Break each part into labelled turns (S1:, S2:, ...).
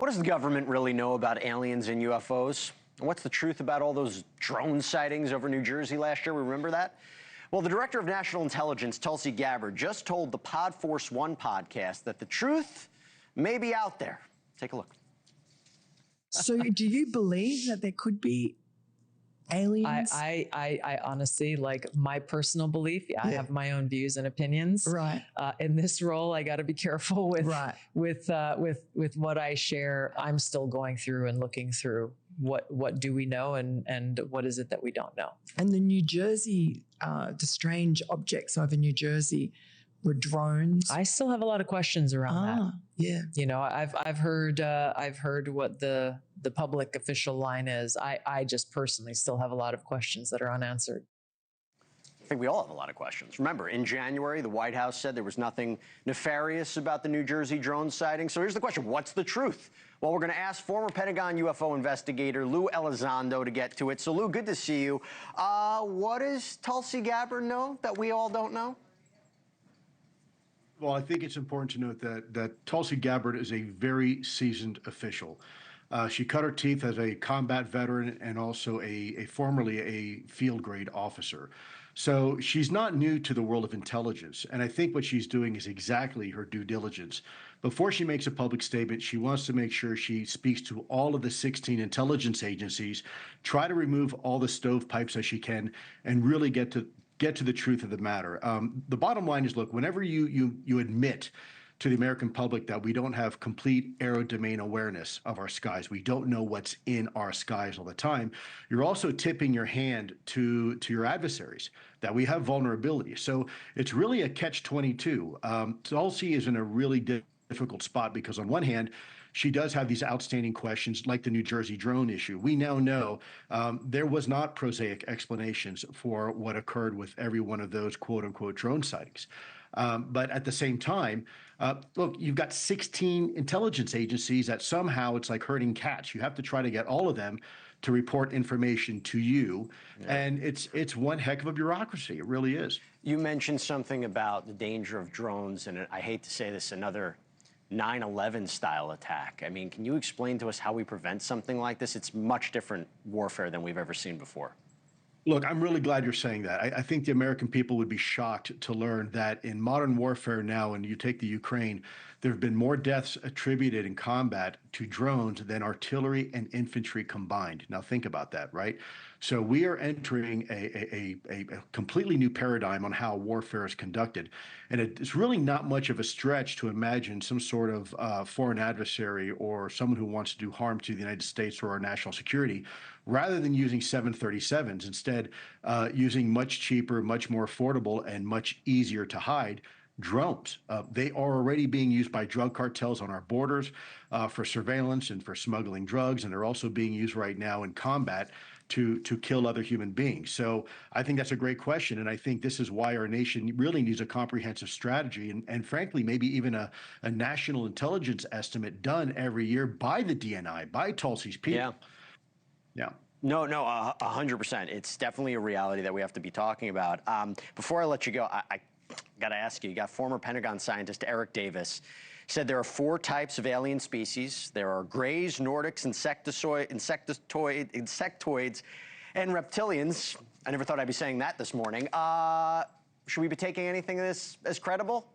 S1: does the government really know about aliens and UFOs? And what's the truth about all those drone sightings over New Jersey last year? Remember that? Well, the director of National Intelligence, Tulsi Gabbard, just told the Pod Force One podcast that the truth may be out there. Take a look.
S2: So do you believe that there could be aliens?
S3: I honestly, like, my personal belief, I have my own views and opinions.
S2: Right.
S3: In this role, I got to be careful with what I share. I'm still going through and looking through what do we know and what is it that we don't know.
S2: And the New Jersey, the strange objects over New Jersey were drones.
S3: I still have a lot of questions around that.
S2: Yeah.
S3: You know, I've heard what the public official line is. I just personally still have a lot of questions that are unanswered.
S1: I think we all have a lot of questions. Remember, in January, the White House said there was nothing nefarious about the New Jersey drone sighting. So here's the question. What's the truth? Well, we're going to ask former Pentagon UFO investigator Luis Elizondo to get to it. So, Lou, good to see you. What does Tulsi Gabbard know that we all don't know?
S4: Well, I think it's important to note that Tulsi Gabbard is a very seasoned official. She cut her teeth as a combat veteran and also formerly a field grade officer. So she's not new to the world of intelligence. And I think what she's doing is exactly her due diligence. Before she makes a public statement, she wants to make sure she speaks to all of the 16 intelligence agencies, try to remove all the stovepipes as she can, and really get to the truth of the matter. The bottom line is, look, whenever you admit to the American public that we don't have complete aerodomain awareness of our skies, we don't know what's in our skies all the time, you're also tipping your hand to your adversaries that we have vulnerability. So it's really a catch-22. Tulsi is in a really difficult spot because on one hand, she does have these outstanding questions like the New Jersey drone issue. We now know there was not prosaic explanations for what occurred with every one of those quote unquote drone sightings. But at the same time, look, you've got 16 intelligence agencies that somehow it's like herding cats. You have to try to get all of them to report information to you. Yeah. And it's one heck of a bureaucracy. It really is.
S1: You mentioned something about the danger of drones, and I hate to say this, another 9/11 style attack. I mean, can you explain to us how we prevent something like this? It's much different warfare than we've ever seen before.
S4: Look, I'm really glad you're saying that. I think the American people would be shocked to learn that in modern warfare now, and you take the Ukraine, there have been more deaths attributed in combat to drones than artillery and infantry combined. Now think about that, right? So we are entering a completely new paradigm on how warfare is conducted. And it's really not much of a stretch to imagine some sort of foreign adversary or someone who wants to do harm to the United States or our national security, rather than using 737s, instead using much cheaper, much more affordable, and much easier to hide drones. They are already being used by drug cartels on our borders for surveillance and for smuggling drugs, and they're also being used right now in combat to kill other human beings. So I think that's a great question, and I think this is why our nation really needs a comprehensive strategy, and frankly, maybe even a national intelligence estimate done every year by the DNI, by Tulsi's people. Yeah.
S1: No, 100%. It's definitely a reality that we have to be talking about. Before I let you go, I got to ask you, got former Pentagon scientist Eric Davis said there are 4 types of alien species. There are grays, Nordics, insectoids, and reptilians. I never thought I'd be saying that this morning. Should we be taking anything of this as credible?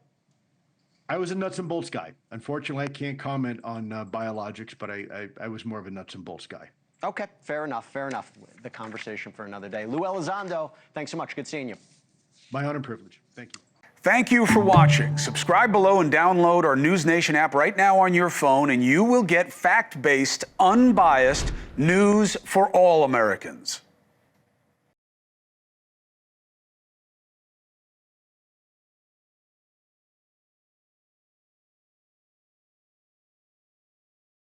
S4: I was a nuts and bolts guy. Unfortunately, I can't comment on biologics, but I was more of a nuts and bolts guy.
S1: Okay, fair enough, fair enough. The conversation for another day. Luis Elizondo, thanks so much. Good seeing you.
S4: My honor and privilege. Thank you.
S5: Thank you for watching. Subscribe below and download our NewsNation app right now on your phone, and you will get fact-based, unbiased news for all Americans.